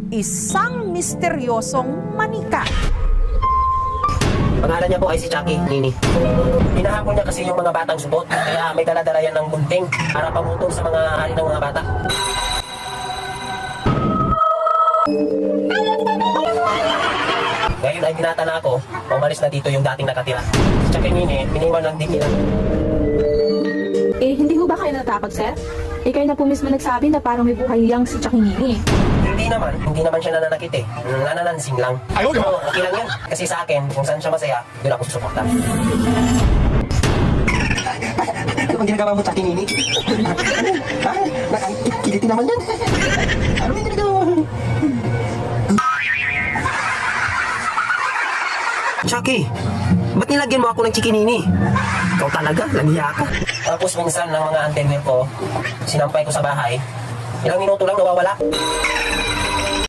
isang misteryosong manika. Pangalan niya po ay si Chucky Nini. Hinahamon niya kasi yung mga batang subot, kaya may dala-dala yan ng gunting para pamutol sa mga hari ng mga bata. Ngayon ay binata na ako, umalis na dito yung dating nakatira. Si Chucky Nini, miniwan lang din nila. Eh, hindi ho ba kayo natakot, sir? Eh, kayo na po mismo nagsabi na parang may buhay yang si Chucky Nini. Hindi naman siya nananakit eh. Nananansing lang. Pero okay lang yan. Kasi sa akin, kung saan siya masaya, doon ako susuporta. Ano bang ginagawa mo, Chucky Nini? Kilitin naman yan. Ano yung ginagawa mo? Chucky, ba't nilagyan mo ako ng chikinini? Ikaw talaga, langhiya ka. Tapos minsan ng mga antenna ko, sinampay ko sa bahay. Ilang minuto lang nawawala.